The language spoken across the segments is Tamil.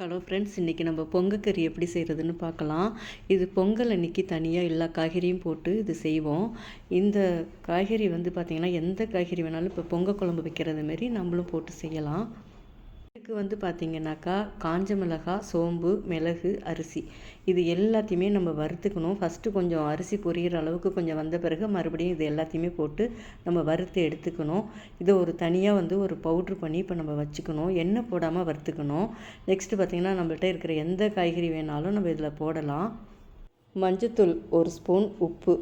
ஹலோ ஃப்ரெண்ட்ஸ், இன்றைக்கி நம்ம பொங்கக்கறி எப்படி செய்கிறதுன்னு பார்க்கலாம். இது பொங்கல் அன்றைக்கி தனியாக எல்லா காய்கறியும் போட்டு இது செய்வோம். இந்த காய்கறி வந்து பார்த்திங்கன்னா எந்த காய்கறி வேணாலும் இப்போ பொங்கல் குழம்பு வைக்கிறது மாரி நம்மளும் போட்டு செய்யலாம். இதுக்கு வந்து பார்த்திங்கனாக்கா காஞ்ச மிளகாய், சோம்பு, மிளகு, அரிசி இது எல்லாத்தையுமே நம்ம வறுத்துக்கணும். ஃபஸ்ட்டு கொஞ்சம் அரிசி பொரியிற அளவுக்கு கொஞ்சம் வந்த பிறகு மறுபடியும் இது எல்லாத்தையுமே போட்டு நம்ம வறுத்து எடுத்துக்கணும். இதை ஒரு தனியாக வந்து ஒரு பவுட்ரு பண்ணி இப்போ நம்ம வச்சுக்கணும். எண்ணெய் போடாமல் வறுத்துக்கணும். நெக்ஸ்ட்டு பார்த்திங்கன்னா நம்மள்ட்ட இருக்கிற எந்த காய்கறி வேணாலும் நம்ம இதில் போடலாம். மஞ்சத்தூள் 1 ஸ்பூன், உப்பு,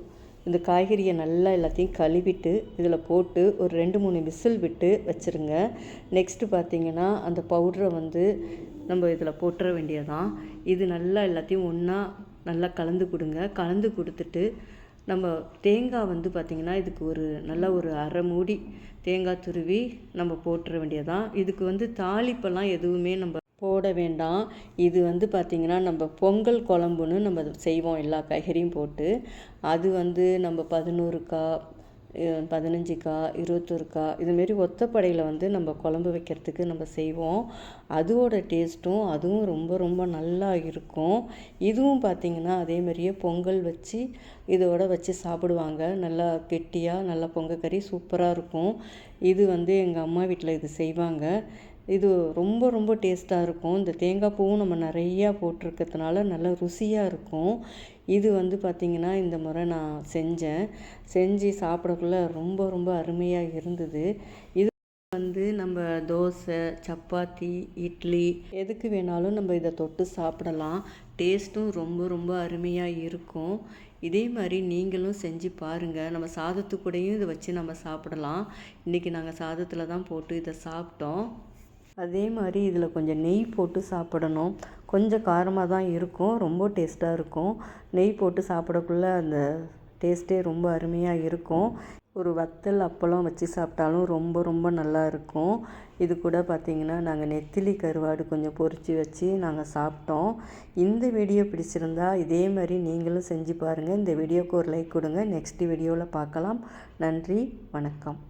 இந்த காய்கறியை நல்லா எல்லாத்தையும் கழுவிட்டு இதில் போட்டு ஒரு 2-3 விசில் விட்டு வச்சுருங்க. நெக்ஸ்ட்டு பார்த்திங்கன்னா அந்த பவுட்ரை வந்து நம்ம இதில் போட்டுற வேண்டியதான். இது நல்லா எல்லாத்தையும் ஒன்றா நல்லா கலந்து கொடுங்க. கலந்து கொடுத்துட்டு நம்ம தேங்காய் வந்து பார்த்திங்கன்னா இதுக்கு ஒரு நல்லா ஒரு அரை மூடி தேங்காய் துருவி நம்ம போட்டுற வேண்டியதான். இதுக்கு வந்து தாளிப்பெல்லாம் எதுவுமே நம்ம போட வேண்டாம். இது வந்து பார்த்திங்கன்னா நம்ம பொங்கல் குழம்புன்னு நம்ம செய்வோம் எல்லா காய்கறியும் போட்டு. அது வந்து நம்ம 11காய், 15காய், 21காய் இதுமாரி ஒத்தப்படையில் வந்து நம்ம குழம்பு வைக்கிறதுக்கு நம்ம செய்வோம். அதோட டேஸ்ட்டும் அதுவும் ரொம்ப ரொம்ப நல்லா இருக்கும். இதுவும் பார்த்திங்கன்னா அதேமாரியே பொங்கல் வச்சு இதோட வச்சு சாப்பிடுவாங்க. நல்லா கெட்டியாக நல்லா பொங்கக்கறி சூப்பராக இருக்கும். இது வந்து எங்கள் அம்மா வீட்டில் இது செய்வாங்க. இது ரொம்ப ரொம்ப டேஸ்ட்டாக இருக்கும். இந்த தேங்காய் பூவும் நம்ம நிறையா போட்டிருக்கிறதுனால நல்லா ருசியாக இருக்கும். இது வந்து பார்த்திங்கன்னா இந்த முறை நான் செஞ்சு சாப்பிடக்குள்ள ரொம்ப ரொம்ப அருமையாக இருந்தது. இது வந்து நம்ம தோசை, சப்பாத்தி, இட்லி எதுக்கு வேணாலும் நம்ம இதை தொட்டு சாப்பிடலாம். டேஸ்ட்டும் ரொம்ப ரொம்ப அருமையாக இருக்கும். இதே மாதிரி நீங்களும் செஞ்சு பாருங்கள். நம்ம சாதத்துக்கூடையும் இதை வச்சு நம்ம சாப்பிடலாம். இன்றைக்கி நாங்கள் சாதத்தில் தான் போட்டு இதை சாப்பிட்டோம். அதே மாதிரி இதில் கொஞ்சம் நெய் போட்டு சாப்பிடணும். கொஞ்சம் காரமாக தான் இருக்கும், ரொம்ப டேஸ்ட்டாக இருக்கும். நெய் போட்டு சாப்பிடக்குள்ள அந்த டேஸ்ட்டே ரொம்ப அருமையாக இருக்கும். ஒரு வத்தல் அப்பளம் வச்சு சாப்பிட்டாலும் ரொம்ப ரொம்ப நல்லா இருக்கும். இது கூட பார்த்திங்கன்னா நாங்கள் நெத்திலி கருவாடு கொஞ்சம் பொரித்து வச்சு நாங்கள் சாப்பிட்டோம். இந்த வீடியோ பிடிச்சிருந்தா இதே மாதிரி நீங்களும் செஞ்சு பாருங்கள். இந்த வீடியோவுக்கு ஒரு லைக் கொடுங்க. நெக்ஸ்ட் வீடியோவில் பார்க்கலாம். நன்றி, வணக்கம்.